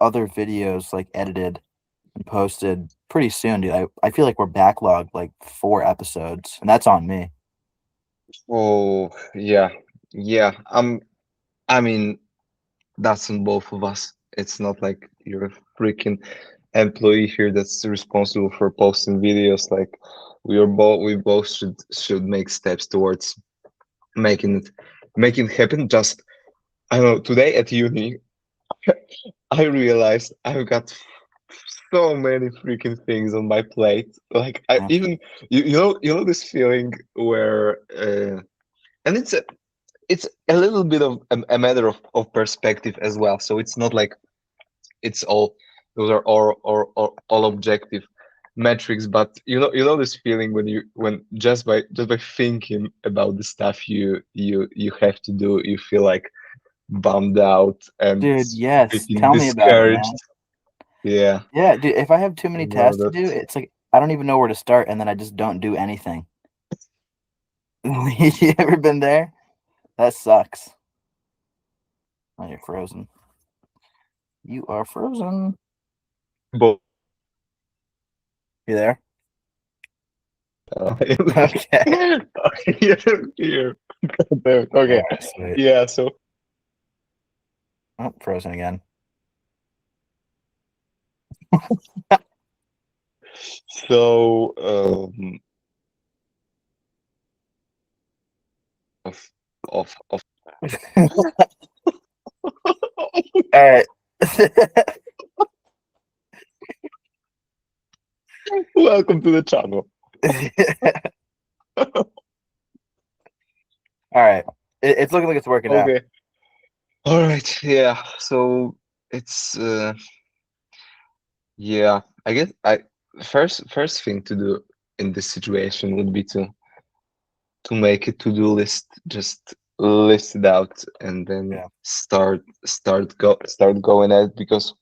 other videos like edited and posted pretty soon, dude. I feel like we're backlogged like 4 episodes, and that's on me. Oh, yeah. Yeah. I mean, that's on both of us. It's not like you're a freaking employee here that's responsible for posting videos. Like we both should make steps towards making it making it happen. Just I don't know, today at uni, I realized I've got so many freaking things on my plate. Like I Mm. even you know this feeling where and it's a little bit of a matter of perspective as well. So it's not like it's all those are all objective metrics, but you know this feeling when when just by thinking about the stuff you have to do, you feel like bummed out and Dude, yes. freaking Tell me about it, discouraged. man. Yeah, Yeah, dude, if I have too you many know tasks to that. do, it's like I don't even know where to start, and then I just don't do anything. You ever been there? That sucks. Oh, you're frozen. You are frozen. But You there? okay, Okay. here. Okay, All right, sweet. yeah. So Oh, frozen again. so of All right. welcome to the channel. All right. It's looking like it's working out. Okay. All right. Yeah. So it's yeah. I guess I first thing to do in this situation would be to make a to-do list, just list it out and then Yeah. start going at it because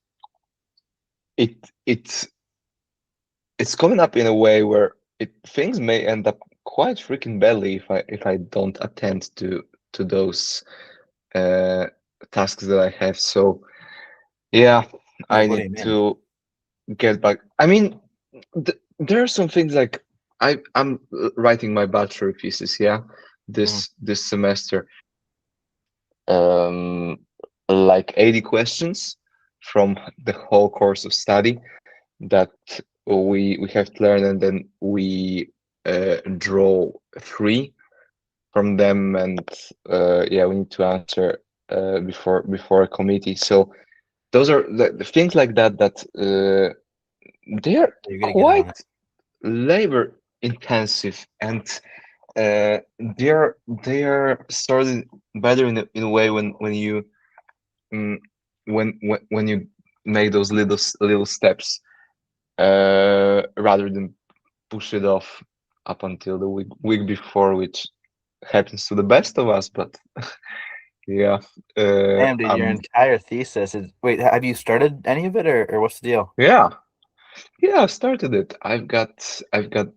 it it's it's coming up in a way where things may end up quite freaking badly if I don't attend to those uh tasks that I have. So yeah, I Like, what do need you mean? to get back. I mean, there are some things like I'm writing my bachelor thesis, yeah, Mhm. this semester. Um, like 80 questions from the whole course of study that we have to learn, and then we draw three from them, and yeah, we need to answer before a committee. So those are the things like that that they are You gotta get on quite it. labor intensive, and they are started better in a way when you mm, when you make those little steps rather than push it off up until the week before, which happens to the best of us. But yeah, Damn, dude, your I'm entire thesis is. Wait, have you started any of it, or what's the deal? yeah. Yeah, I started it. I've got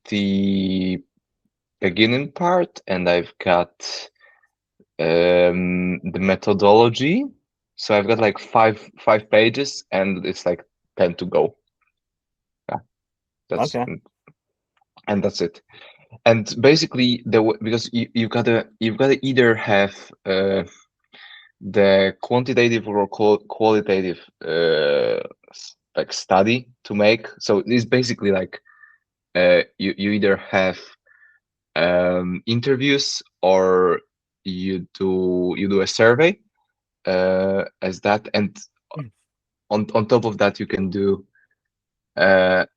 the beginning part, and I've got the methodology. So I've got like five pages, and it's like 10 to go. Yeah, that's Okay. and that's it. And basically, because you've gotta either have the quantitative or qualitative like study to make. So it's basically like you either have interviews or you do a survey as that, and Hmm. on top of that you can do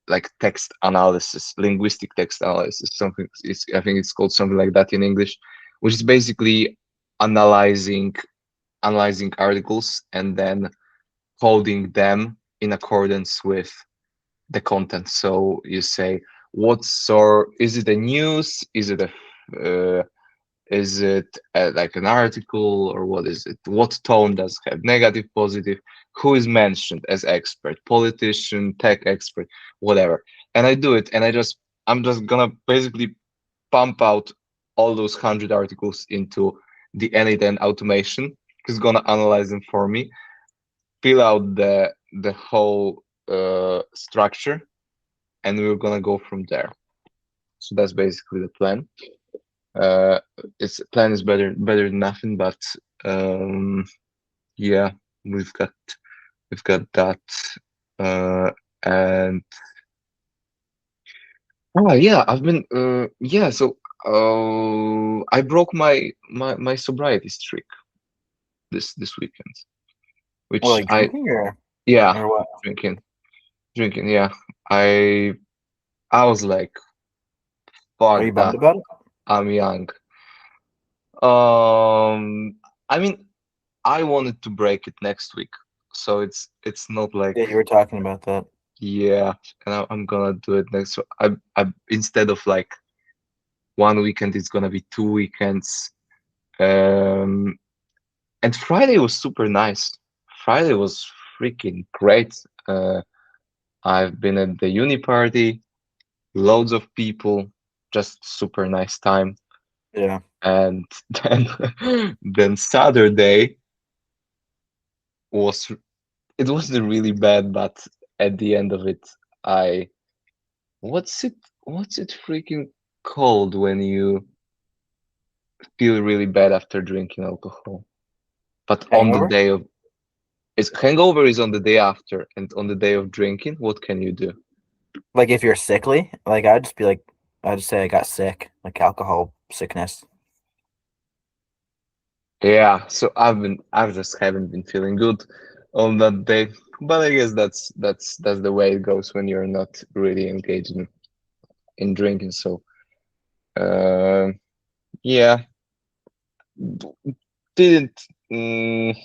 like text analysis, linguistic text analysis, something. It's I think it's called something like that in English, which is basically analyzing analyzing articles and then coding them in accordance with the content. So you say, what sort is it, a news? Is it like an article, or what is it? What tone does it have? Negative, positive? Who is mentioned as expert? Politician, tech expert, whatever. And I do it, and I'm just gonna basically pump out all those 100 articles into the N8N automation. It's gonna analyze them for me, fill out the whole structure, and we're gonna go from there. So that's basically the plan. Uh, it's plan is better than nothing, but um, yeah, we've got we've got that, uh, and oh yeah, I've been yeah. So I broke my sobriety streak this weekend, Well, which like I drinking yeah or what? drinking drinking yeah I I was like Are fuck you bummed that about it? I'm young. Um, I mean I wanted to break it next week, so it's not like Yeah, you were talking about that. yeah, and I'm gonna do it next. So I instead of like one weekend, it's gonna be 2 weekends. Um, and Friday was super nice. Friday was freaking great. I've been at the uni party, loads of people, just super nice time. Yeah. And then Saturday was it wasn't really bad, but at the end of it, I what's it freaking called when you feel really bad after drinking alcohol? But on the Hangover? day of it's hangover is on the day after, and on the day of drinking, what can you do? Like if you're sickly, like I'd just be like, I'd just say I got sick, like alcohol sickness. Yeah, so I just haven't been feeling good on that day. But I guess that's the way it goes when you're not really engaged in drinking. So uh, yeah, didn't mm,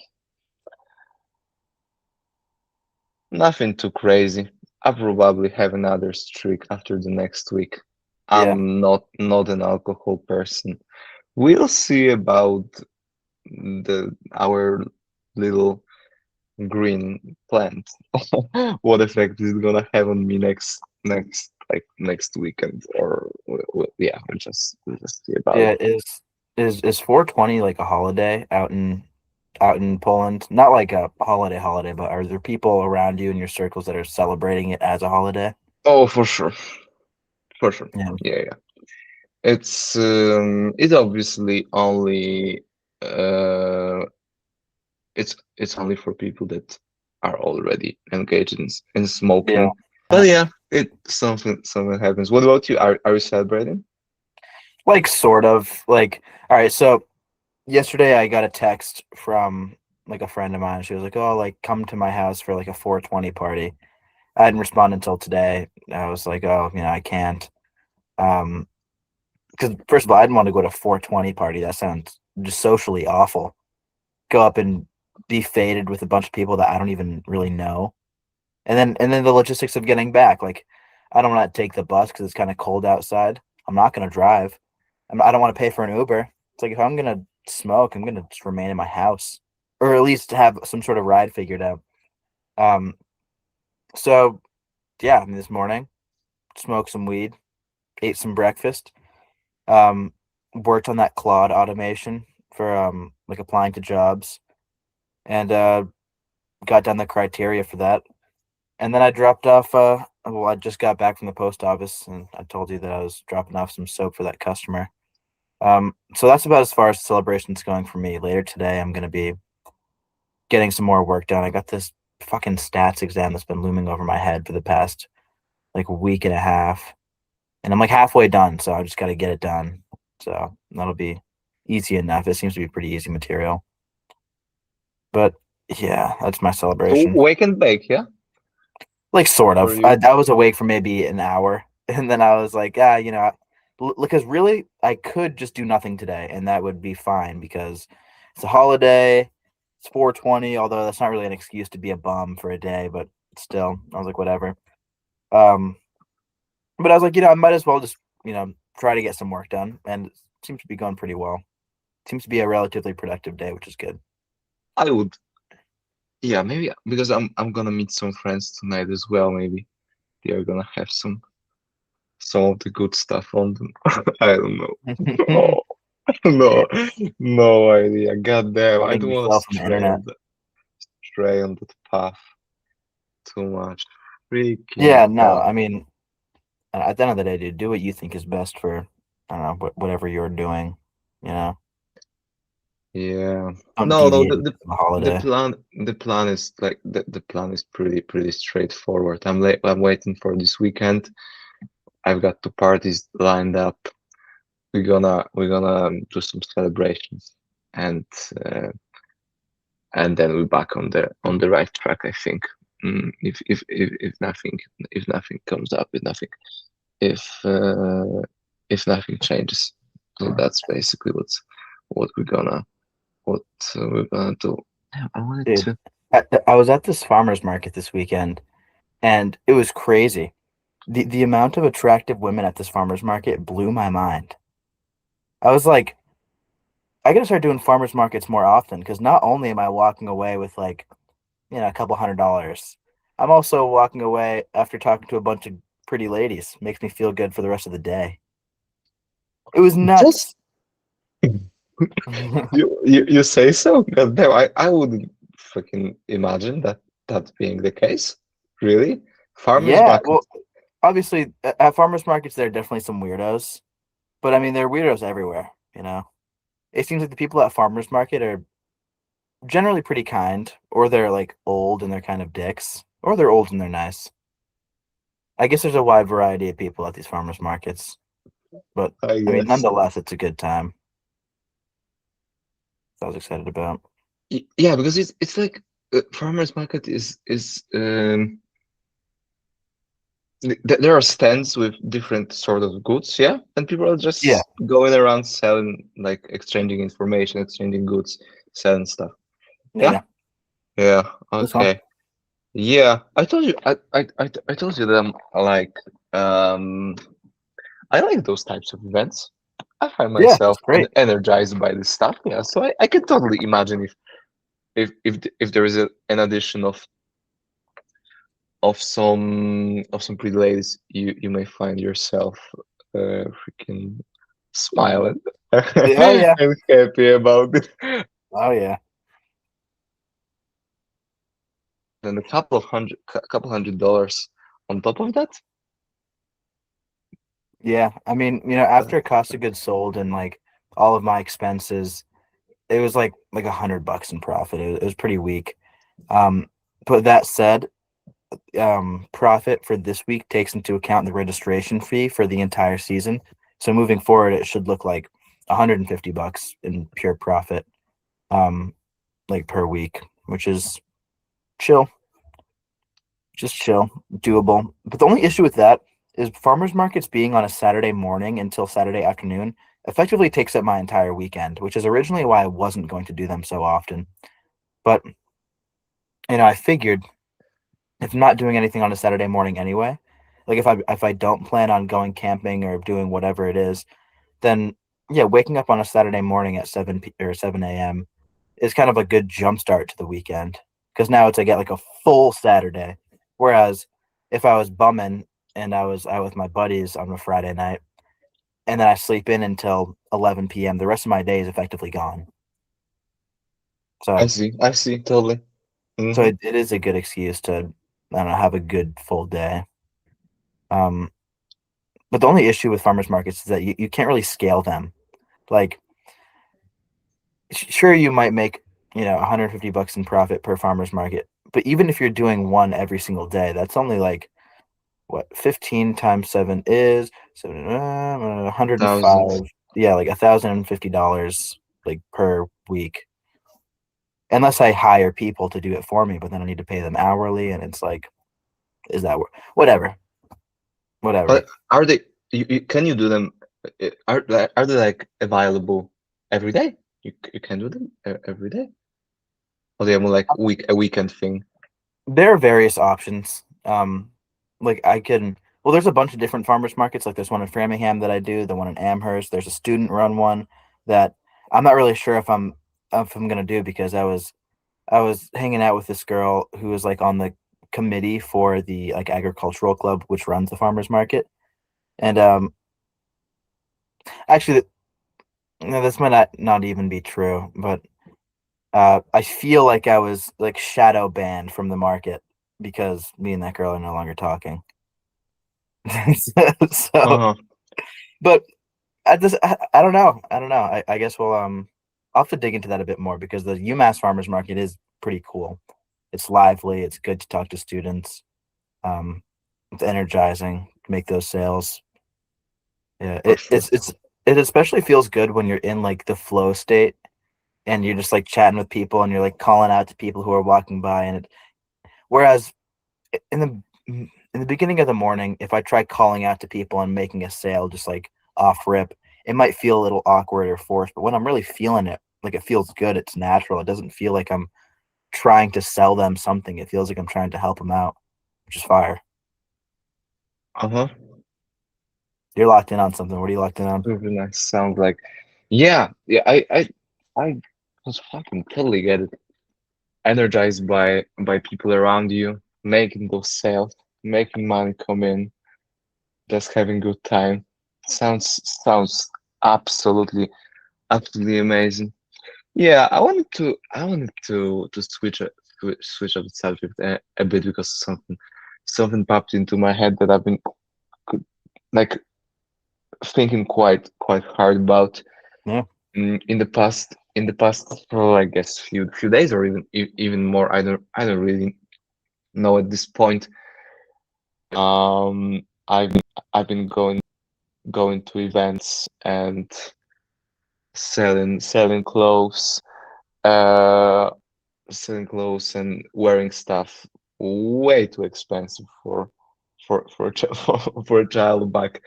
nothing too crazy. I probably have another streak after the next week. Yeah. I'm not an alcohol person. We'll see about the our little green plant. What effect is it gonna have on me next weekend? Or yeah, we'll just see about it. Yeah. Is 420 like a holiday out in Poland? Not like a holiday, but are there people around you in your circles that are celebrating it as a holiday? Oh, for sure, for sure. Yeah. Yeah, yeah. It's obviously only uh it's only for people that are already engaged in Yeah. smoking. Uh, But yeah, it something happens. What about you? Are you celebrating? Like sort of like all right, so yesterday I got a text from like a friend of mine. She was like, "Oh, like come to my house for like a 420 party." I hadn't responded until today. I was like, "Oh, I can't." Um, because first of all, I didn't want to go to a 420 party. That sounds just socially awful. Go up and be faded with a bunch of people that I don't even really know. And then the logistics of getting back. Like, I don't want to take the bus because it's kind of cold outside. I'm not gonna drive. I don't want to pay for an Uber. It's like if I'm gonna smoke, I'm gonna just remain in my house, or at least have some sort of ride figured out. Um, so yeah, I mean, this morning, smoked some weed, ate some breakfast, um, worked on that Claude automation for like applying to jobs, and got done the criteria for that. And then I dropped off. Well, I just got back from the post office, and I told you that I was dropping off some soap for that customer. So that's about as far as celebration's going for me. Later today, I'm gonna be getting some more work done. I got this fucking stats exam that's been looming over my head for the past like week and a half, and I'm like halfway done. So I just got to get it done. So that'll be easy enough. It seems to be pretty easy material. But yeah, that's my So celebration. wake and bake, yeah? Like sort Or of. you? I was awake for maybe an hour, and then I was like, because really I could just do nothing today, and that would be fine because it's a holiday. It's 420, although that's not really an excuse to be a bum for a day, but still, I was like, whatever. Um, but I was like, I might as well just try to get some work done, and it seems to be going pretty well. Seems to be a relatively productive day, which is good. I would. Yeah, maybe because I'm gonna meet some friends tonight as well. Maybe they are gonna have some of the good stuff on them. I don't know. Oh, no, no idea. God damn, I Something don't you want to fell from the stress internet. stray on that path too much. Yeah, Freaking no, hell. I mean, at the end of the day, dude, do what you think is best for, I don't know, whatever you're doing. You know, Yeah. don't No, no, deviate from the the holiday. plan the plan is like the plan is pretty straightforward. I'm waiting for this weekend. I've got two parties lined up. We're gonna do some celebrations and uh, and then we're back on the right track, I think. If nothing comes up, if uh, if nothing changes. So that's basically what we're gonna what we're gonna do. Yeah, I wanted Dude, to. I was at this farmer's market this weekend, and it was crazy. The amount of attractive women at this farmer's market blew my mind. I was like, I gotta start doing farmers markets more often because not only am I walking away with like, a couple $100, I'm also walking away after talking to a bunch of pretty ladies. Makes me feel good for the rest of the day. It was Just nuts. you say so? God damn, I wouldn't fucking imagine that being the case. Really? Farmers Yeah, market. well, obviously at farmers markets there are definitely some weirdos, but I mean there are weirdos everywhere, you know. It seems like the people at farmers market are generally pretty kind, or they're like old and they're kind of dicks, or they're old and they're nice. I guess there's a wide variety of people at these farmers markets, but I I mean, guess. nonetheless, it's a good time. I was excited about. Yeah, because it's like farmers market is there are stands with different sort of goods, yeah, and people are Yeah, just going around selling, like exchanging information, exchanging goods, selling stuff. Yeah, yeah, yeah, it's fun. okay. Yeah, I told you, I told you that I'm like, um, I like those types of events. I find Yeah, myself it's great. energized by this stuff. Yeah, so I can totally imagine if there is an addition of some pretty ladies, you may find yourself freaking smiling Oh yeah, and happy about it. oh yeah, Then a couple $100 on top of that. yeah. I mean, That after cost of goods sold and like all of my expenses, it was like $100 in profit. It was pretty weak. Um, but that said, profit for this week takes into account the registration fee for the entire season. So moving forward, it should look like $150 in pure profit, um, like per week, which is chill, just chill, doable. But the only issue with that is farmers markets being on a Saturday morning until Saturday afternoon effectively takes up my entire weekend, which is originally why I wasn't going to do them so often. But I figured if not doing anything on a Saturday morning anyway, like if I don't plan on going camping or doing whatever it is, then yeah, waking up on a Saturday morning at 7 a.m. is kind of a good jump start to the weekend because now it's I get like a full Saturday. Whereas if I was bumming and I was out with my buddies on a Friday night and then I sleep in until 11 p.m., the rest of my day is effectively gone. So I see, totally. so Hmm. it is a good excuse to I don't know have a good full day. Um, But the only issue with farmers markets is that you can't really scale them. Like, sure, you might make, $150 in profit per farmers market. But even if you're doing one every single day, that's only like what 15 times seven is seven, 105. Thousand. Yeah, like $1,050 like per week. Unless I hire people to do it for me, but then I need to pay them hourly, and it's like, is that whatever, whatever? But are they? Can you do them? Are they like available every day? You can do them every day, or they are more like a weekend thing. There are various options. Like I can, well, there's a bunch of different farmers markets. Like there's one in Framingham that I do, the one in Amherst. There's a student run one that I'm not really sure if I'm gonna do because I was hanging out with this girl who was like on the committee for the like agricultural club which runs the farmers market. And actually, no, this might not even be true, but I feel like I was like shadow banned from the market because me and that girl are no longer talking. So, Uh-huh. but I don't know. I don't know. I guess I'll have to dig into that a bit more because the UMass Farmers Market is pretty cool. It's lively. It's good to talk to students. Um, it's energizing to make those sales. Yeah, For sure. it especially feels good when you're in like the flow state and you're just like chatting with people and you're like calling out to people who are walking by whereas in the in the beginning of the morning, if I try calling out to people and making a sale just like off rip, it might feel a little awkward or forced. But when I'm really feeling it, like it feels good, it's natural. It doesn't feel like I'm trying to sell them something. It feels like I'm trying to help them out, which is fire. Uh-huh. You're locked in on something. What are you locked in on? Super nice. Sounds like, yeah, yeah. I was fucking totally get it. Energized by people around you, making those sales, making money come in, just having good time. Sounds absolutely absolutely amazing. Yeah, I wanted to switch up the subject a bit because something popped into my head that I've been like thinking quite hard about Yeah. in the past for I guess few days or even more. I don't really know at this point. I've been going to events and selling clothes, uh, selling clothes and wearing stuff way too expensive for a child back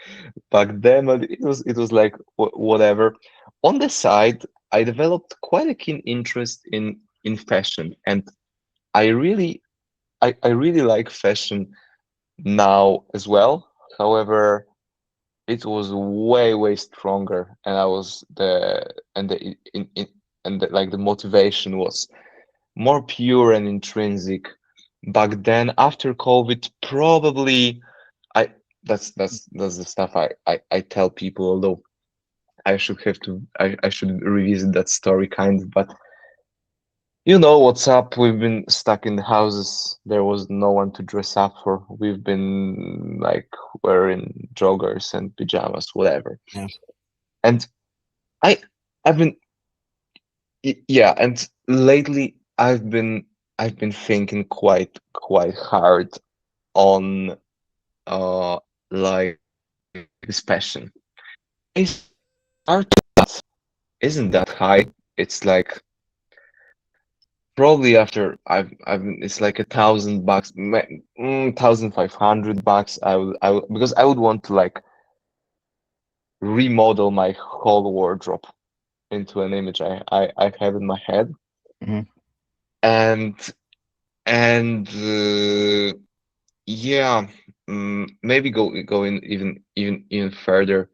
then. But it was like whatever. On the side, I developed quite a keen interest in fashion, and I really I really like fashion now as well. However, it was way stronger, and I was the and the in and like the motivation was more pure and intrinsic back then. After COVID, probably I that's the stuff I tell people. Although I should revisit that story kind of, but you know what's up. We've been stuck in the houses. There was no one to dress up for. We've been like wearing joggers and pajamas, whatever. Yeah. And I I've been yeah, and lately I've been thinking quite hard on uh like this passion. My start isn't that high. It's like probably after I've it's like $1,000, 1,500 bucks. I would because I would want to like remodel my whole wardrobe into an image I have in my head, Hmm. and and yeah, maybe going even further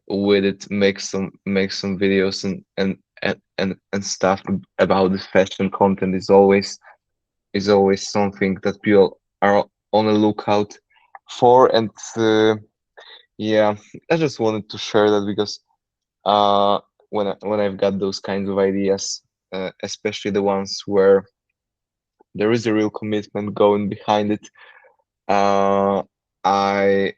with it, make some videos and stuff about the fashion content is always something that people are on the lookout for. And yeah, I just wanted to share that because uh when I've got those kinds of ideas, especially the ones where there is a real commitment going behind it, uh I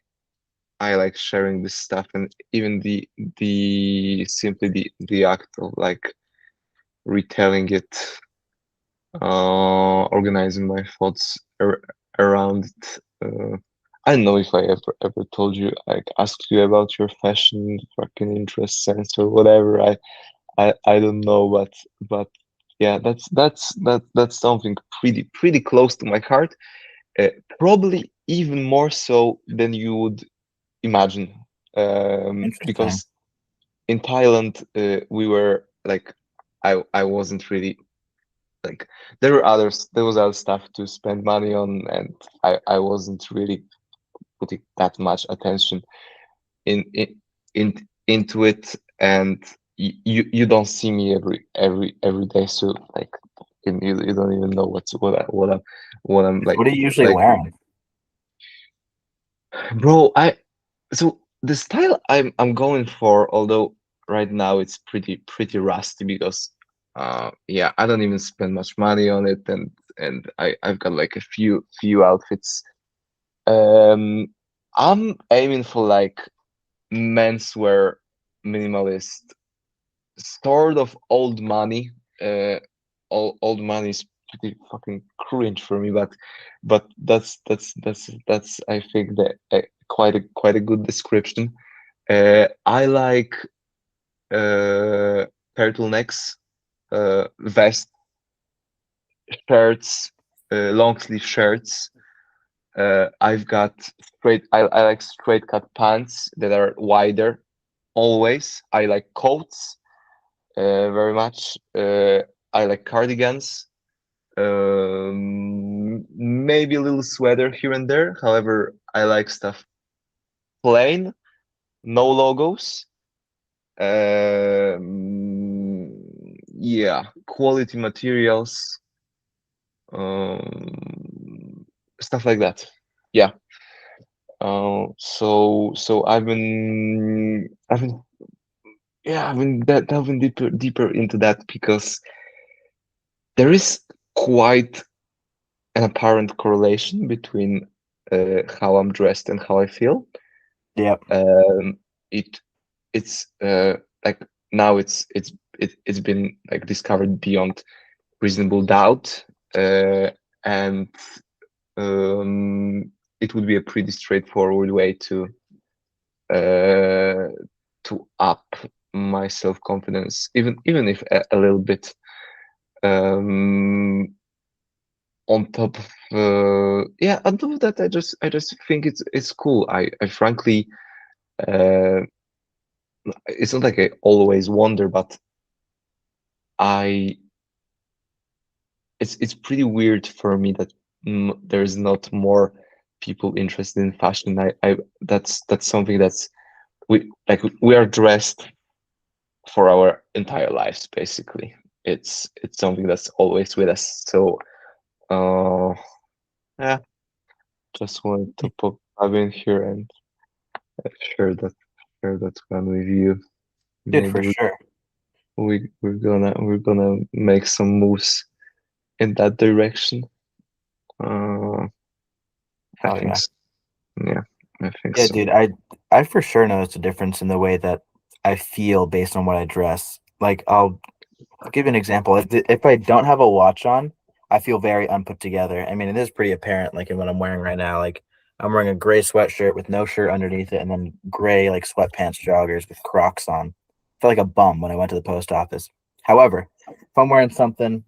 I like sharing this stuff. And even the simply the act of like retelling it, organizing my thoughts around it. I don't know if I ever told you, like asked you about your fashion fucking interest sense or whatever. I don't know, but yeah, that's something pretty close to my heart. Uh, Probably even more so than you would imagine, Interesting. because in Thailand, we were like, I wasn't really like, there was other stuff to spend money on, and I wasn't really putting that much attention into it. And you don't see me every day, so like you don't even know what I'm What are you usually like wearing? bro. So the style I'm going for, although right now it's pretty rusty because Yeah, I don't even spend much money on it, and I've got like a few outfits. Um, I'm aiming for like menswear minimalist, sort of old money. Uh, old money is pretty fucking cringe for me, but that's I think that quite a good description. I like uh turtlenecks, vest, shirts, long sleeve shirts. I've got I like straight cut pants that are wider always. I like coats very much. I like cardigans. Maybe a little sweater here and there. However, I like stuff plain, no logos. Yeah, quality materials, stuff like that. Yeah. So I've been yeah I've been delving deeper into that because there is quite an apparent correlation between how I'm dressed and how I feel. Yep. Um, it it's like now it's been like discovered beyond reasonable doubt, and um, it would be a pretty straightforward way uh, to up my self confidence, even if a little bit. Um, on top of yeah, on top of that, I just think it's cool. I frankly, uh, it's not like I always wonder, but I it's pretty weird for me that there's not more people interested in fashion. I that's something that's we are dressed for our entire lives basically. It's something that's always with us. So yeah, just wanted to pop in here and share that share that one with you. Dude, Maybe for sure. we're gonna make some moves in that direction. Uh, I Hell think yeah. so. Yeah, I think Yeah, so. dude, I for sure noticed a difference in the way that I feel based on what I dress. Like, I'll give you an example. If I don't have a watch on, I feel very unput together. I mean, it is pretty apparent, like in what I'm wearing right now. Like, I'm wearing a gray sweatshirt with no shirt underneath it, and then gray like sweatpants joggers with Crocs on. I felt like a bum when I went to the post office. However, if I'm wearing something,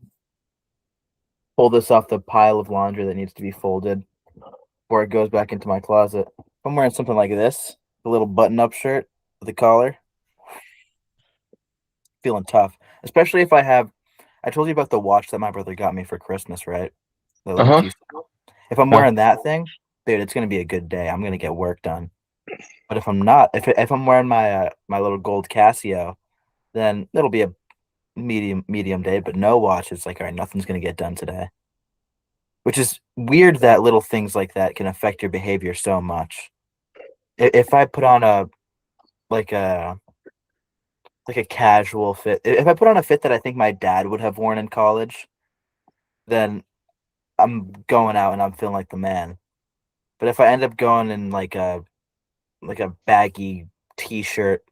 pull this off the pile of laundry that needs to be folded, or it goes back into my closet. If I'm wearing something like this, a little button-up shirt with a collar, feeling tough. Especially if I have. I told you about the watch that my brother got me for Christmas, right? The little Uh-huh. key. If I'm Yeah. wearing that thing, dude, it's gonna be a good day. I'm gonna get work done. But if I'm not, if I'm wearing my little gold Casio, then it'll be a medium day. But no watch, it's like all right, nothing's gonna get done today. Which is weird that little things like that can affect your behavior so much. If I put on a like a like a casual fit, if I put on a fit that I think my dad would have worn in college, then I'm going out and I'm feeling like the man. But if I end up going in like a baggy t-shirt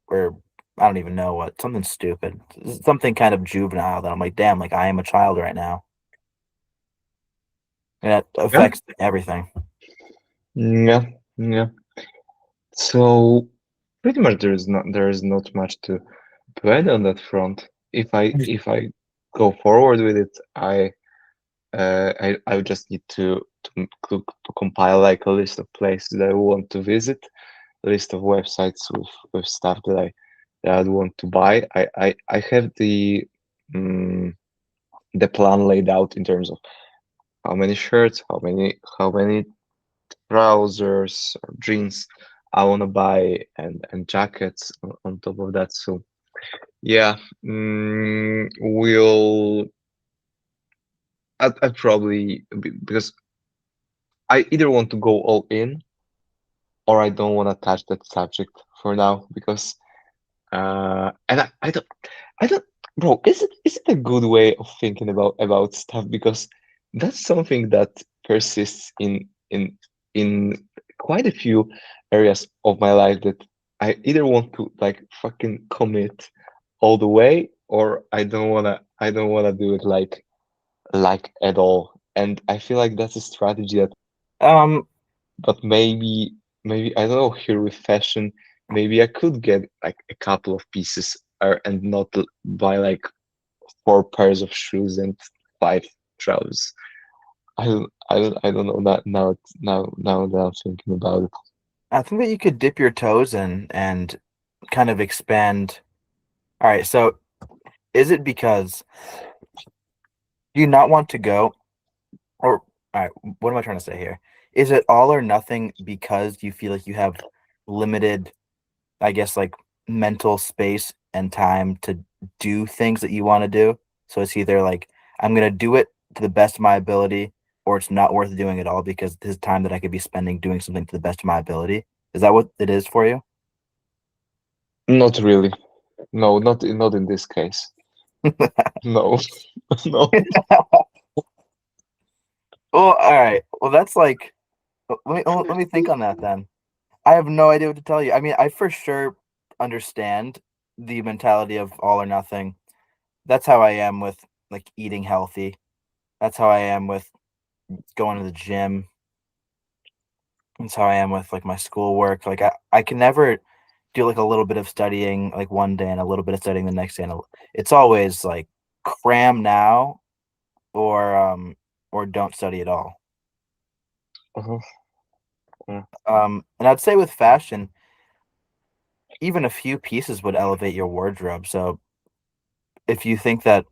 or I don't even know what, something stupid, something kind of juvenile that I'm like, damn, like I am a child right now. And that Yeah. affects everything. Yeah. Yeah. So pretty much there is not much to add on that front. If I go forward with it, I would just need to compile like a list of places that I want to visit, a list of websites with stuff that I'd want to buy. I have um, the plan laid out in terms of how many shirts, how many trousers or jeans I want to buy, and jackets on top of that. So yeah, we'll. I'd probably because I either want to go all in or I don't want to touch that subject for now because and I don't bro, is it a good way of thinking about stuff? Because that's something that persists in quite a few areas of my life that I either want to like fucking commit all the way, or I don't wanna do it like at all. And I feel like that's a strategy that, Um, but maybe I don't know, here with fashion, maybe I could get like a couple of pieces and not buy like four pairs of shoes and five trousers. I don't know that now that I'm thinking about it. I think that you could dip your toes in and kind of expand. All right, so is it because you not want to go, or all right, what am I trying to say here? Is it all or nothing because you feel like you have limited, I guess, like mental space and time to do things that you want to do? So it's either like I'm gonna do it to the best of my ability, or it's not worth doing at all because this is time that I could be spending doing something to the best of my ability. Is that what it is for you? Not really. No, not in this case. No, no. Well, all right. Well, that's like let me think on that then. I have no idea what to tell you. I mean, I for sure understand the mentality of all or nothing. That's how I am with like eating healthy. That's how I am with going to the gym. That's how I am with like my schoolwork. Like I can never do like a little bit of studying like one day and a little bit of studying the next day. It's always like cram now or don't study at all. Uh-huh. Uh, And I'd say with fashion, even a few pieces would elevate your wardrobe. So if you think that,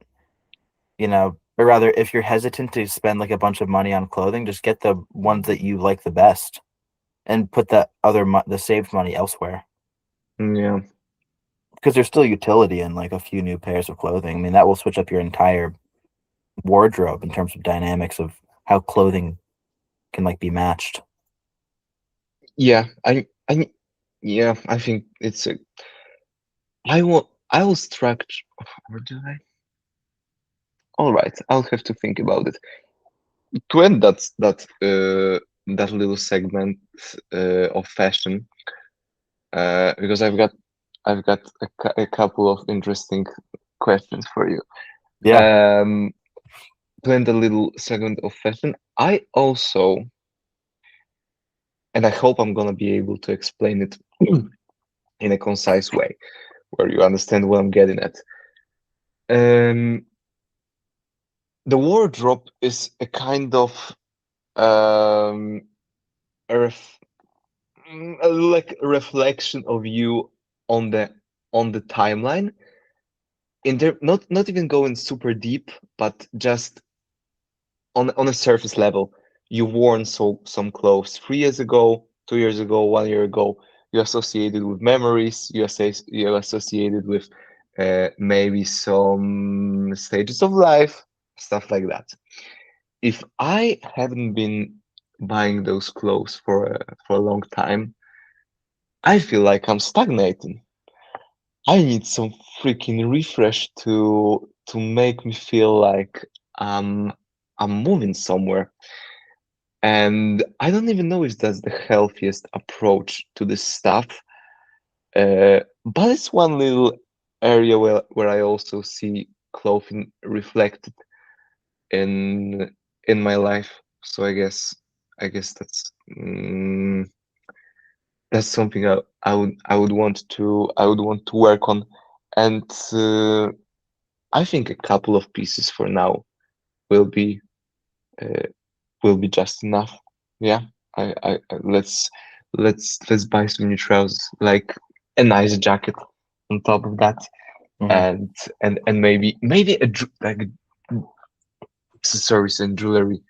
or rather, if you're hesitant to spend like a bunch of money on clothing, just get the ones that you like the best and put the saved money elsewhere yeah. because there's still utility in like a few new pairs of clothing. I mean, that will switch up your entire wardrobe in terms of dynamics of how clothing can like be matched. Yeah, yeah, I think it's a I will structure, or do I? All right, I'll have to think about it. To end that little segment of fashion, because I've got a couple of interesting questions for you. Yeah. Um, to end the little segment of fashion, I also, and I hope I'm gonna be able to explain it in a concise way where you understand what I'm getting at. Um, the wardrobe is a kind of um, a like a reflection of you on the timeline. In there, not even going super deep, but just on a surface level. You worn some clothes 3 years ago, 2 years ago, 1 year ago. You associated with memories. You associated with maybe some stages of life, stuff like that. If I haven't been buying those clothes for a long time, I feel like I'm stagnating. I need some freaking refresh to make me feel like I'm moving somewhere. And I don't even know if that's the healthiest approach to this stuff. But it's one little area where I also see clothing reflected in in my life. So I guess that's something I would want to work on, and I think a couple of pieces for now will be uh, will be just enough. Yeah, let's buy some new trousers, like a nice jacket on top of that, Hmm. and maybe like accessories and jewelry,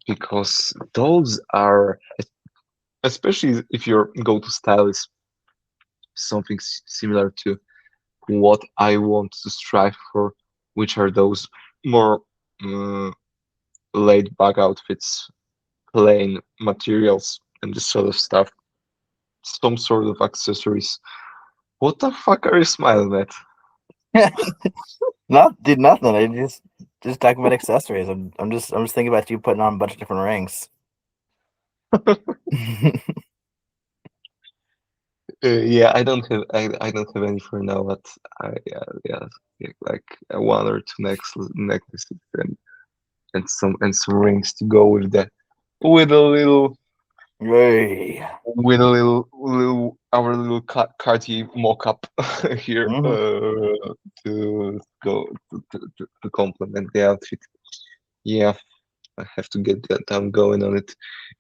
because those are, especially if your go-to style is something similar to what I want to strive for, which are those more uh, laid back outfits, plain materials, and this sort of stuff. Some sort of accessories. What the fuck are you smiling at? Not did nothing. I just talking about accessories. I'm just thinking about you putting on a bunch of different rings. Yeah, I don't have any for now, but yeah, like one or two necklaces and some rings to go with a little Yay. little our little Cartier mock-up here Hmm. to go to complement the outfit. Yeah, I have to get that I'm going on it.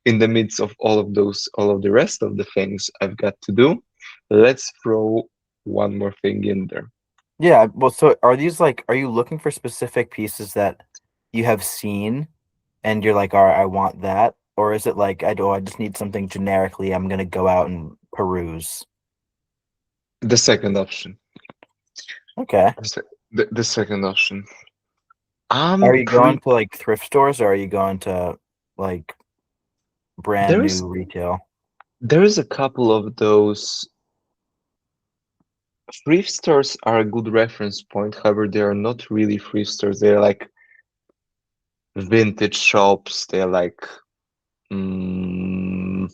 In the midst of all of the rest of the things I've got to do, let's throw one more thing in there. Yeah. Well, so are these like, are you looking for specific pieces that you have seen and you're like, all right, I want that? Or is it like, I just need something generically, I'm gonna go out and peruse? The second option. Okay. The second option. Are I'm you going pretty. to like thrift stores or are you going to like brand There new is retail? there is a couple of those thrift stores are a good reference point. However, they are not really thrift stores. They're like vintage shops. They're like mm,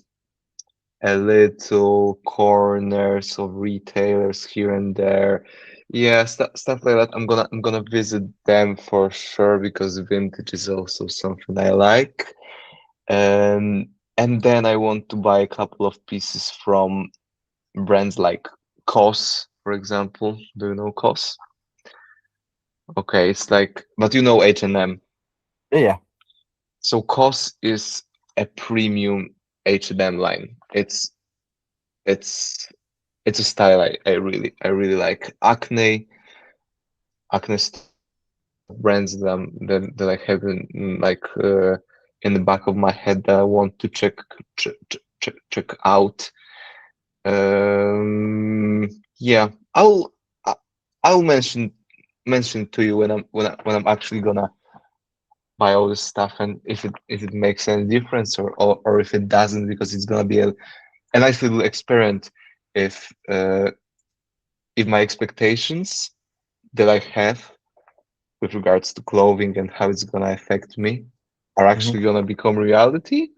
a little corners of retailers here and there. Yeah, stuff like that. I'm gonna visit them for sure because vintage is also something I like. And then I want to buy a couple of pieces from brands like COS, for example. Do you know COS? Okay, it's like, but you know H&M. Yeah. So COS is a premium H&M line. It's it's a style I really like. Acne brands that I have in the back of my head that I want to check out. Um, yeah, I- I'll mention to you when I'm actually gonna buy all this stuff and if it makes any difference or if it doesn't because it's gonna be a nice little experiment if my expectations that I have with regards to clothing and how it's gonna affect me are Hmm. actually gonna become reality,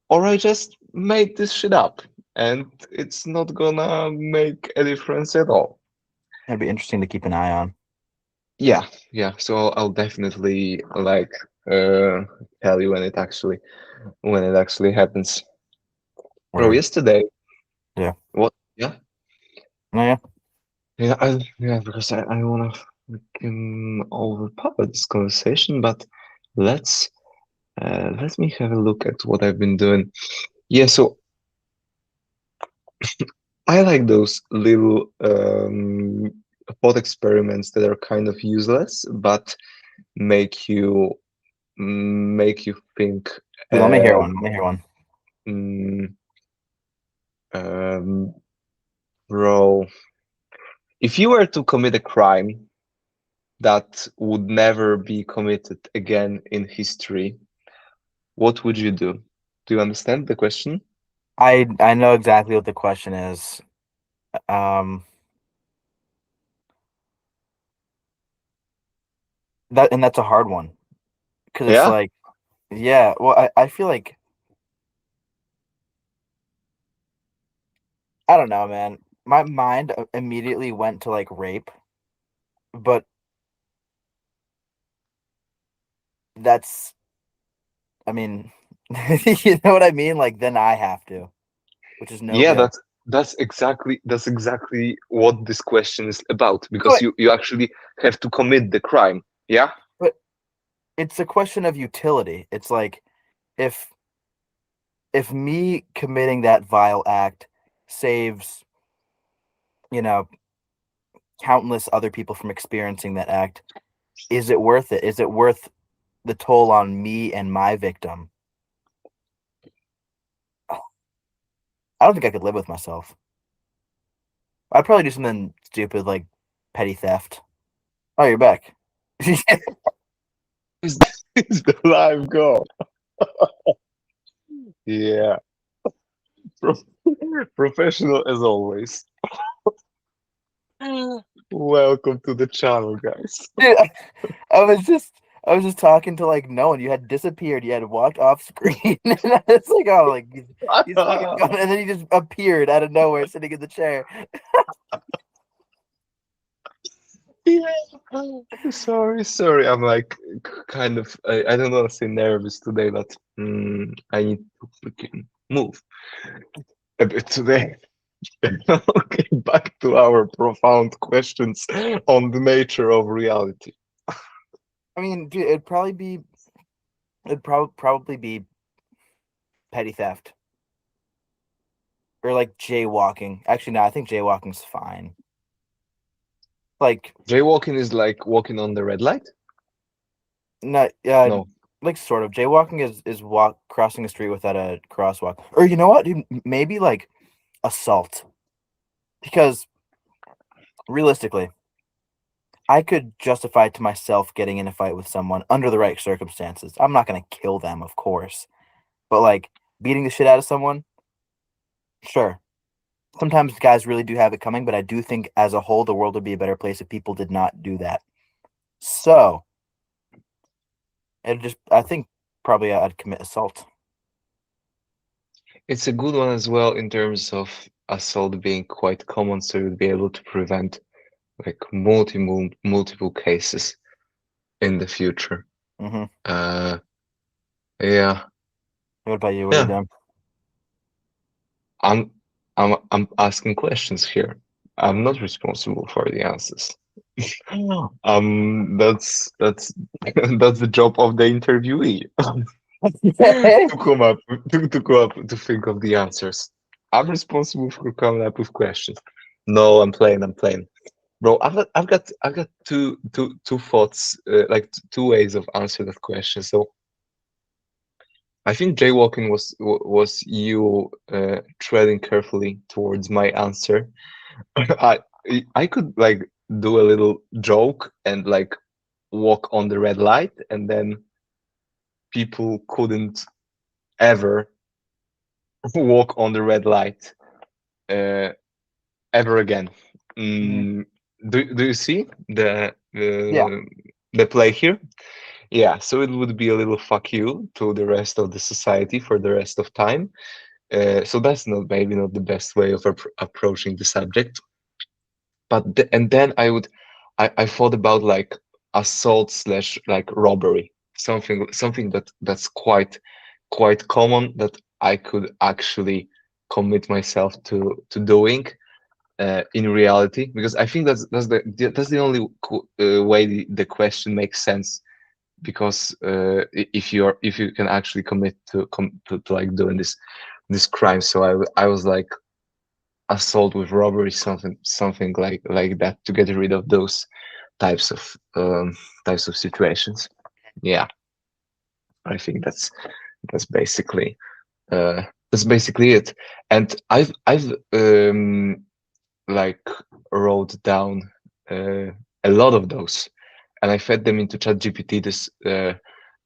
or I just made this shit up and it's not gonna make a difference at all. It'd be interesting to keep an eye on. Yeah, yeah. So I'll definitely uh tell you when it actually happens. Bro, Word. yesterday, Yeah. what? Yeah, Oh, yeah. yeah, because I wanna overpower this conversation, but let's let me have a look at what I've been doing. Yeah, so I like those little thought experiments that are kind of useless, but make you make you think. Dude, let me hear one. Let me hear one. Mm, um, bro, if you were to commit a crime that would never be committed again in history, what would you do? Do you understand the question? I know exactly what the question is. Um, that's a hard one because it's Yeah. like, yeah. Well, I feel like I don't know, man. My mind immediately went to like rape, but that's, I mean, you know what I mean? Like then I have to, which is no Yeah, good. that's exactly what this question is about because But you actually have to commit the crime. Yeah? but it's a question of utility. It's like if if me committing that vile act saves, you know, countless other people from experiencing that act, is it worth it? Is it worth the toll on me and my victim? I don't think I could live with myself. I'd probably do something stupid like petty theft. Oh, you're back. Is is the live goal? Yeah. Pro- Professional as always. Welcome to the channel, guys. Dude, I was just I was just talking to like no one. You had disappeared. You had walked off screen. And it's like, oh, like he's fucking gone. And then he just appeared out of nowhere, sitting in the chair. Yeah. Sorry, sorry. I'm like kind of I don't want to say nervous today, but I need to freaking move a bit today. Okay, back to our profound questions on the nature of reality. I mean, dude, probably be petty theft or like jaywalking. Actually, no, I think jaywalking's fine. Like, Jaywalking is like walking on the red light? not No. like sort of jaywalking is walk crossing a street without a crosswalk. Or you know what, dude? Maybe like assault because realistically, I could justify to myself getting in a fight with someone under the right circumstances. I'm not gonna kill them, of course, but like beating the shit out of someone, sure. Sometimes guys really do have it coming, but I do think as a whole the world would be a better place if people did not do that. So I think probably I'd commit assault. It's a good one as well in terms of assault being quite common, so you'd be able to prevent like multiple cases in the future. Hmm. Uh, yeah, What about you? What are you yeah. doing? I'm I'm asking questions here. I'm not responsible for the answers. That's that's the job of the interviewee to come up to think of the answers. I'm responsible for coming up with questions. No, I'm playing. Bro, I've got two thoughts, like two ways of answering that question. So I think jaywalking was you treading carefully towards my answer. I I could like do a little joke and like walk on the red light, and then people couldn't ever walk on the red light uh, ever again. Hmm. Mm, do you see Yeah. the play here? Yeah, so it would be a little fuck you to the rest of the society for the rest of time. So that's not maybe not the best way of approaching the subject. But and then I thought about like assault slash like robbery, something that's quite common that I could actually commit myself to doing in reality, because I think that's the only way the question makes sense, because if you can actually commit to like doing this crime. So I was like assault with robbery, something like that, to get rid of those types of types of situations. Yeah, I think that's basically that's basically it. And I've like wrote down uh, a lot of those, and I fed them into ChatGPT, this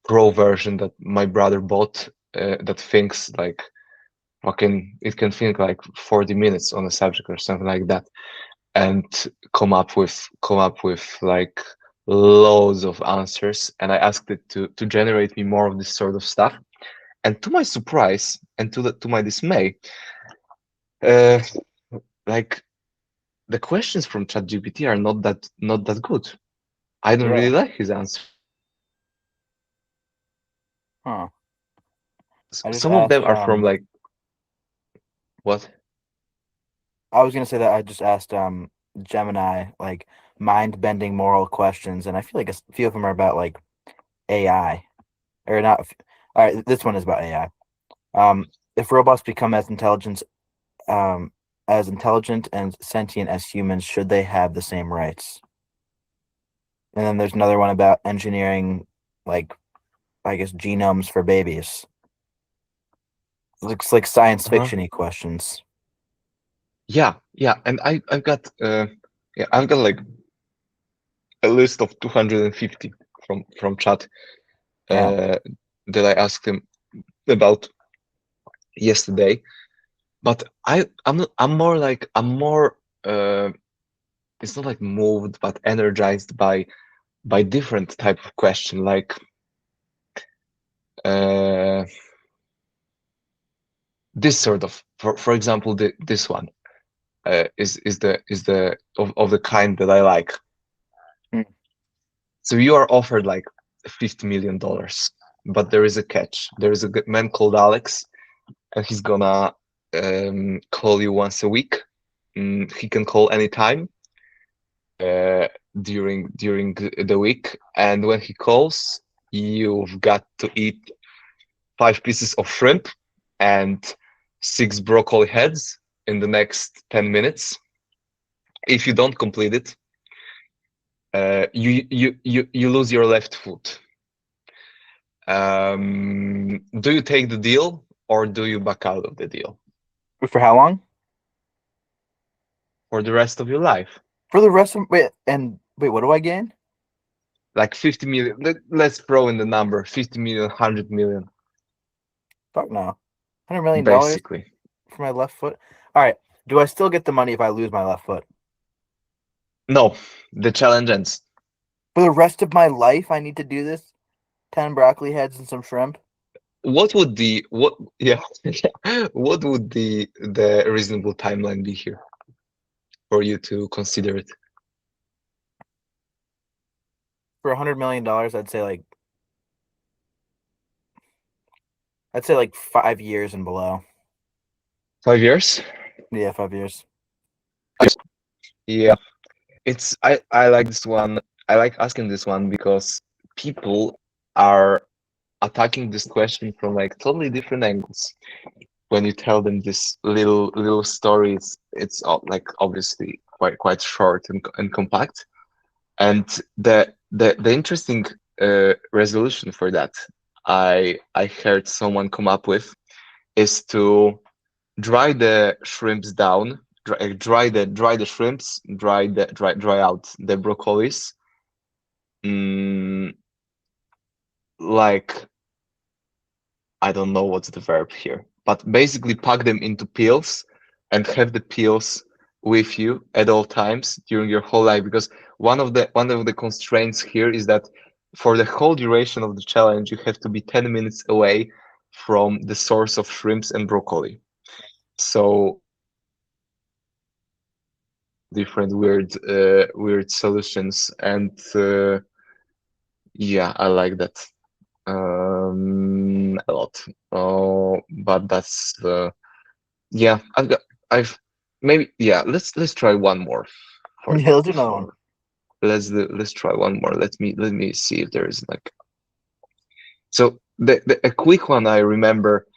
pro version that my brother bought, that thinks like fucking, it can think like 40 minutes on a subject or something like that, and come up with like loads of answers. And I asked it to generate me more of this sort of stuff, and to my surprise and to my dismay, uh like the questions from ChatGPT are not that good. I don't really Really? like his answers. Huh. I just Some of them asked are from like what? I was gonna say that I just asked Gemini like mind bending moral questions, and I feel like a few of them are about like AI or not. All right, this one is about AI. If robots become um, as intelligent and sentient as humans, should they have the same rights? And then there's another one about engineering, like I guess genomes for babies. Looks like science Uh-huh. fiction-y questions. Yeah, yeah, and I've got like a list of 250 from chat Yeah. uh, that I asked him about yesterday. But I'm not, I'm more like I'm more uh, it's not like moved, but energized by different type of question, like uh, this sort of, for example, this one is the of the kind that I like. Mm. So you are offered like $50 million, but there is a catch. There is a man called Alex, and he's gonna call you once a week. He can call anytime uh, during the week, and when he calls, you've got to eat 5 pieces of shrimp and 6 broccoli heads in the next 10 minutes. If you don't complete it, you lose your left foot. Do you take the deal or do you back out of the deal For how long? for the rest of your life? For the rest of wait, what do I gain? Like 50 million. Let's throw in the number 50 million, 100 million, Fuck no. $100 million basically. for my left foot. All right. Do I still get the money if I lose my left foot? No, the challenge ends. For the rest of my life, I need to do this. 10 broccoli heads and some shrimp. What would the what? Yeah, what would the reasonable timeline be here for you to consider it? For $100 million, I'd say like 5 years and below. 5 years? Yeah, 5 years. Yeah, I like this one. I like asking this one because people are attacking this question from like totally different angles. When you tell them this little story, it's like obviously quite short and compact. And the interesting resolution for that I heard someone come up with is to dry the shrimps down, dry the shrimps, dry out the broccolis, mm, like I don't know what's the verb here, but basically pack them into peels and have the peels with you at all times during your whole life. Because one of the constraints here is that for the whole duration of the challenge, you have to be 10 minutes away from the source of shrimps and broccoli. So different weird solutions, and yeah, I like that a lot. Oh, but that's yeah, I've maybe yeah. Let's try one more Yeah, let's do another one. for let's try one more. Let me see if there is like so the a quick one I remember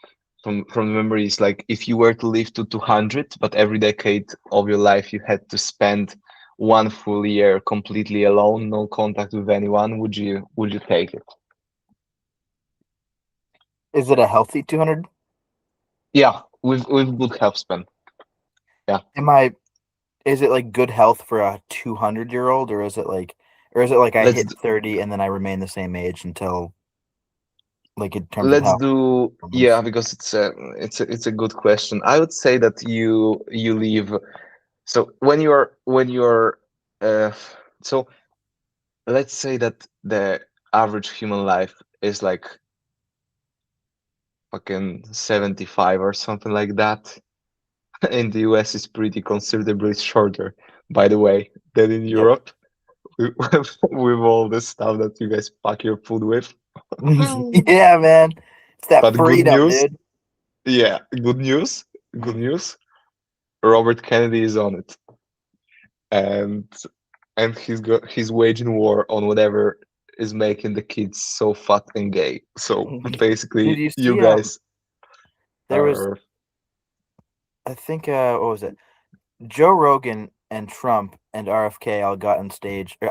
from memory is like if you were to live to 200, but every decade of your life you had to spend one full year completely alone, no contact with anyone, would you take it? Is it a healthy 200? Yeah, with good health span. Yeah, Am I is it like good health for a 200-year-old, or is it like I let's hit 30 and then I remain the same age until, like, in terms of let's health do, yeah, performance? because it's a good question. I would say that you leave. So when you're uh so let's say that the average human life is like fucking 75 or something like that. In the US is pretty considerably shorter, by the way, than in Yep. Europe with all the stuff that you guys pack your food with. Yeah, man. It's that But good freedom, news, dude. yeah, good news. Robert Kennedy is on it, and he's waging war on whatever is making the kids so fat and gay. So Did basically, you you see guys there was are, I think what was it? Joe Rogan and Trump and RFK all got on stage. I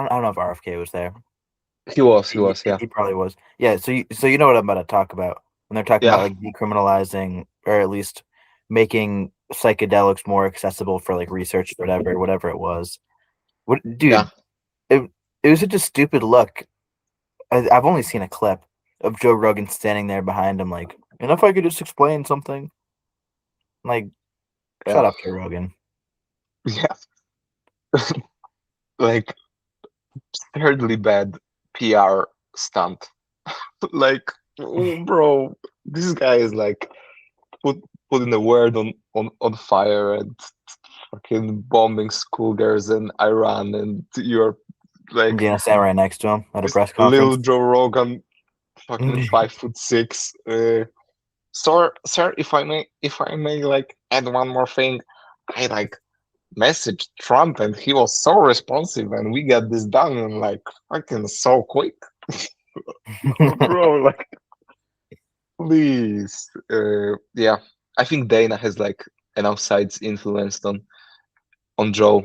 don't know if RFK was there. he was, yeah, He probably was. Yeah, so you know what I'm about to talk about when they're talking about yeah, like decriminalizing, or at least making psychedelics more accessible for like research or whatever it was. What, yeah. dude? It it was such a stupid look. I've only seen a clip of Joe Rogan standing there behind him, like, and if I could just explain something, like, shut Yeah, up, Joe Rogan. yeah. like thirdly bad PR stunt. Like, oh, bro, this guy is like put putting the world on fire and fucking bombing schoolgirls in Iran, and you're like Indiana stand right next to him at a this press little conference. Joe Rogan, fucking 5'6". Sir, if I may like add one more thing, I like messaged Trump and he was so responsive and we got this done in like fucking so quick. Bro, like please. Yeah. I think Dana has like an outside influence on Joe,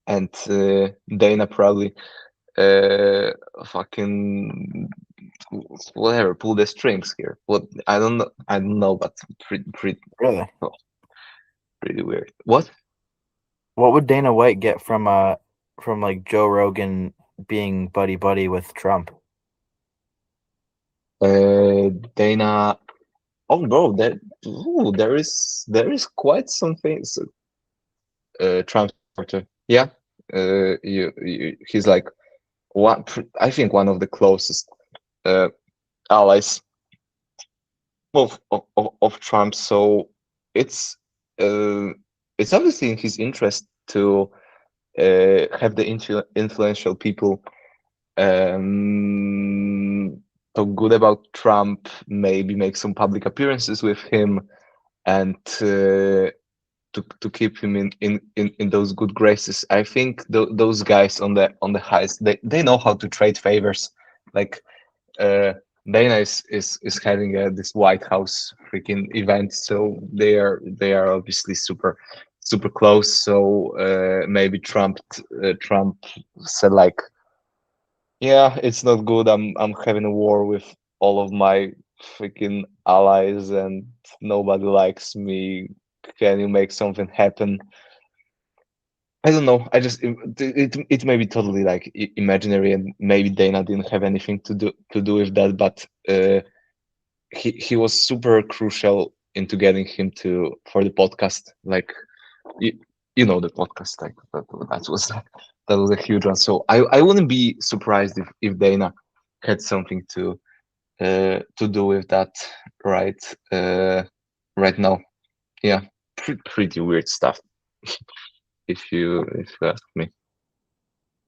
and Dana probably uh fucking whatever pull the strings here. What I don't know, but Really? oh, pretty weird. What? What would Dana White get from like Joe Rogan being buddy buddy with Trump? Dana. Oh no, there is quite some things. Trump supporter. Yeah. He's like one. I think one of the closest uh, allies of Trump. So it's uh, it's obviously in his interest to have the influential people talk good about Trump, maybe make some public appearances with him, and to keep him in those good graces. I think those guys on the highest, they know how to trade favors. Like uh, Dana is having this White House freaking event, so they are obviously super close. So maybe Trump said like, yeah, it's not good. I'm having a war with all of my freaking allies, and nobody likes me. Can you make something happen? I don't know. I just it may be totally like imaginary, and maybe Dana didn't have anything to do with that, but he was super crucial into getting him to for the podcast. Like you, you know the podcast, like that was a huge one. So I wouldn't be surprised if Dana had something to do with that right right now. Yeah, pretty weird stuff if you ask me.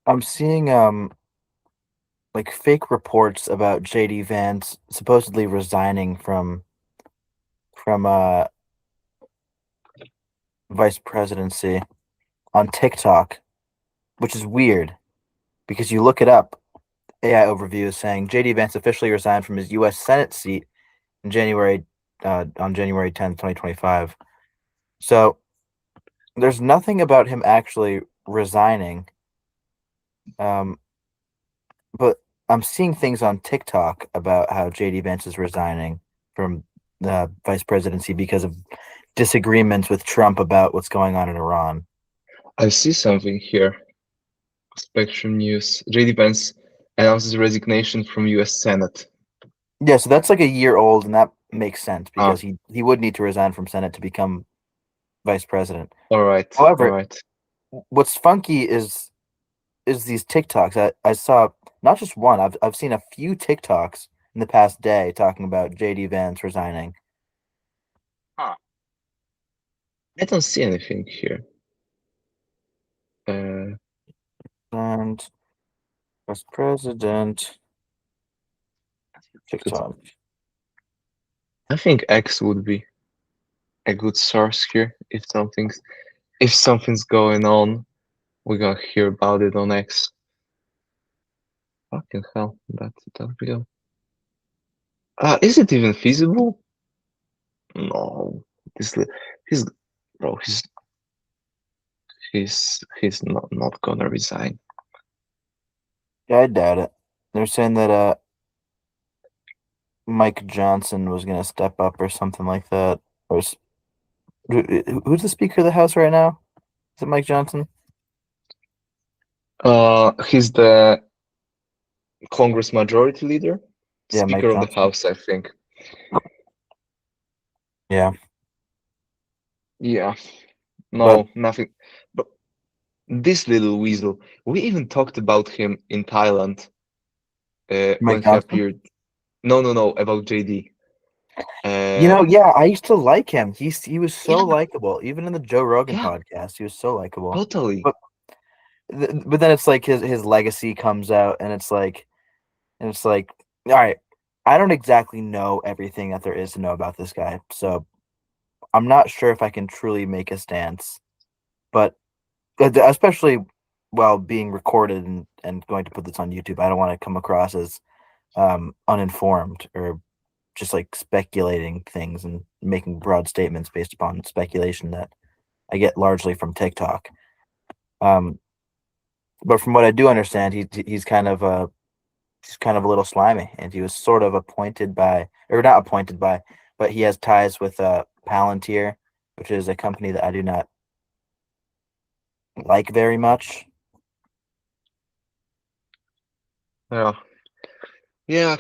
I'm seeing like fake reports about JD Vance supposedly resigning from vice presidency on TikTok, which is weird because you look it up. AI overview is saying JD Vance officially resigned from his U.S. Senate seat in January on January 10th, 2025. So there's nothing about him actually resigning. Um, but I'm seeing things on TikTok about how JD Vance is resigning from the vice presidency because of disagreements with Trump about what's going on in Iran. I see something here. Spectrum News. JD Vance announces resignation from U.S. Senate. Yeah, so that's like a year old, and that makes sense Ah, because he would need to resign from Senate to become vice president. all right, all However, right. what's funky is these TikToks. I saw not just one. I've seen a few TikToks in the past day talking about JD Vance resigning. Huh. I don't see anything here. Uh, And vice president good. TikTok. I think X would be a good source here. If something's going on, we're gonna hear about it on X. Fucking hell, that real. Is it even feasible? No. This li- he's bro. He's not gonna resign. Yeah, I doubt it. They're saying that Mike Johnson was gonna step up or something like that. Who's the Speaker of the House right now? Is it Mike Johnson? He's the Congress Majority Leader, Yeah, Mike Speaker of the Johnson. House, I think. Yeah, Yeah. but No, nothing. But this little weasel. We even talked about him in Thailand Mike when he Johnson. appeared. No, no, no, about JD. Yeah, I used to like him. He was so Yeah, likable. Even in the Joe Rogan yeah, podcast, he was so likable. totally. But but then it's like his legacy comes out, and it's like, all right, I don't exactly know everything that there is to know about this guy, so I'm not sure if I can truly make a stance. But especially while being recorded and going to put this on YouTube, I don't want to come across as uninformed or just like speculating things and making broad statements based upon speculation that I get largely from TikTok. Um, but from what I do understand, he's kind of a little slimy, and he was sort of appointed by, or not appointed by, but he has ties with Palantir, which is a company that I do not like very much. Yeah, yeah.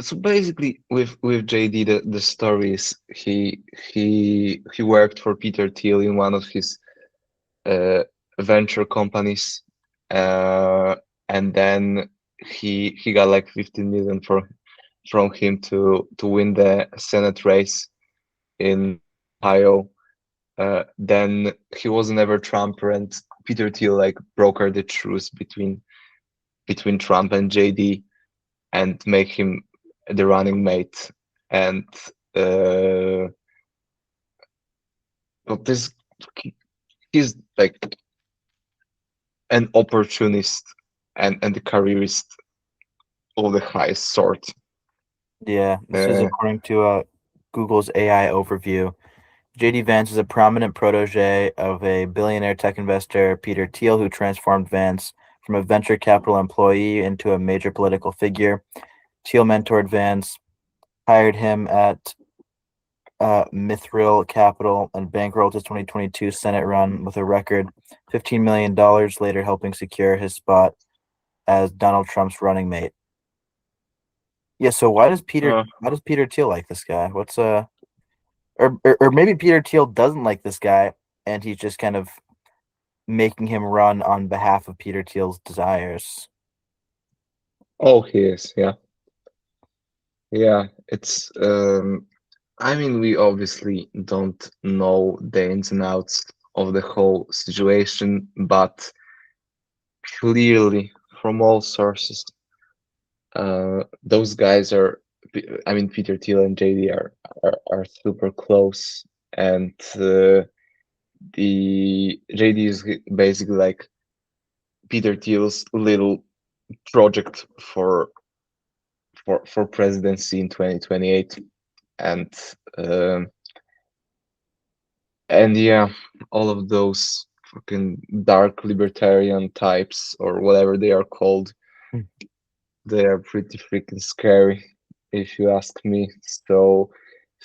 So basically with JD, the story is he worked for Peter Thiel in one of his uh, venture companies, uh, and then he got like 15 million from him to win the Senate race in Ohio. Then he was never Trump, and Peter Thiel like brokered the truce between Trump and JD and make him the running mate. And uh, but this he's like an opportunist and a careerist of the highest sort. Yeah, this is Uh, according to Google's AI overview. JD Vance is a prominent protege of a billionaire tech investor, Peter Thiel, who transformed Vance from a venture capital employee into a major political figure. Thiel mentored Vance, hired him at Mithril Capital, and bankrolled his 2022 Senate run with a record $15 million, later helping secure his spot as Donald Trump's running mate. Yeah, so uh, why does Peter Thiel like this guy? Or maybe Peter Thiel doesn't like this guy, and he's just kind of making him run on behalf of Peter Thiel's desires. oh, he is, yeah, yeah. It's I mean, we obviously don't know the ins and outs of the whole situation, but clearly, from all sources, those guys are. I mean, Peter Thiel and JD are super close, and the JD is basically like Peter Thiel's little project for presidency in 2028, and um, and yeah, all of those fucking dark libertarian types or whatever they are called, Hmm. they are pretty freaking scary, if you ask me.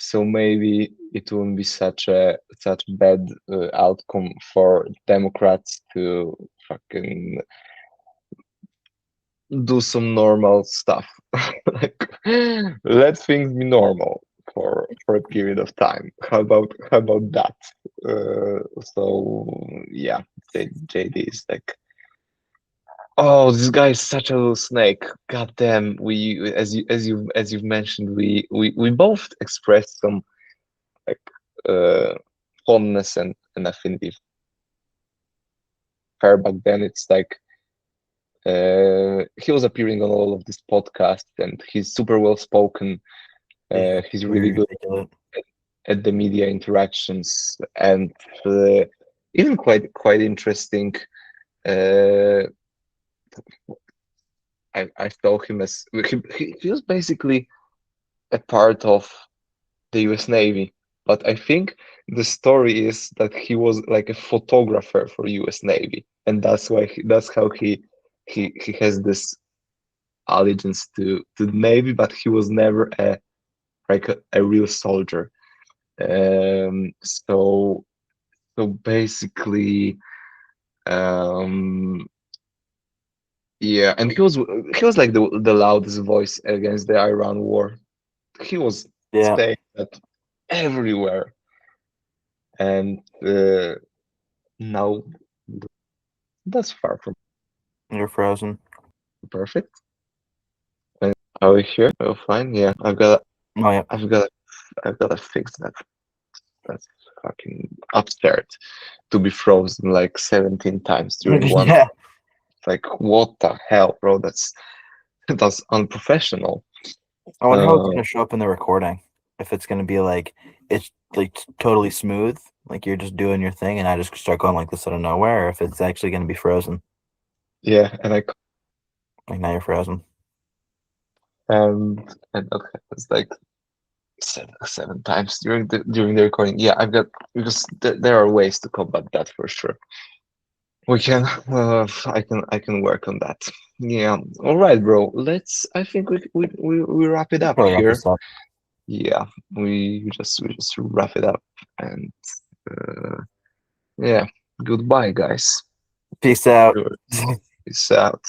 So maybe it wouldn't be such bad outcome for Democrats to fucking do some normal stuff. Like let things be normal for a period of time. How about that? So yeah, JD is like, oh, this guy is such a little snake. God damn, we as you've mentioned, we both expressed some like uh fondness and affinity for her back then. It's like he was appearing on all of these podcasts, and he's super well spoken. Yeah, He's really very good articulate. at the media interactions, and even quite interesting. Uh, I saw him as he was basically a part of the U.S. Navy, but I think the story is that he was like a photographer for U.S. Navy, and that's how he has this allegiance to the Navy, but he was never a real soldier. So basically, um, yeah, and he was like the loudest voice against the Iran war. He was Yeah, saying that everywhere, and now That's far from You're frozen. perfect. And are we here? Oh, fine. Yeah, Oh yeah. I've got, I've got to fix that. That's fucking absurd to be frozen like 17 times during one. Yeah. Like, what the hell, bro? That's unprofessional. I wonder how it's Uh, gonna show up in the recording. If it's gonna be like it's like totally smooth, like you're just doing your thing, and I just start going like this out of nowhere, or if it's actually gonna be frozen, yeah, and like now you're frozen. and that happens like seven times during the recording. Yeah, I've got because there are ways to combat that for sure. We can, I can work on that. Yeah. All right, bro. I think we wrap it You up probably wrap here. this up. Yeah, we just wrap it up and uh, yeah. Goodbye, guys. Peace out. Sure. Peace out.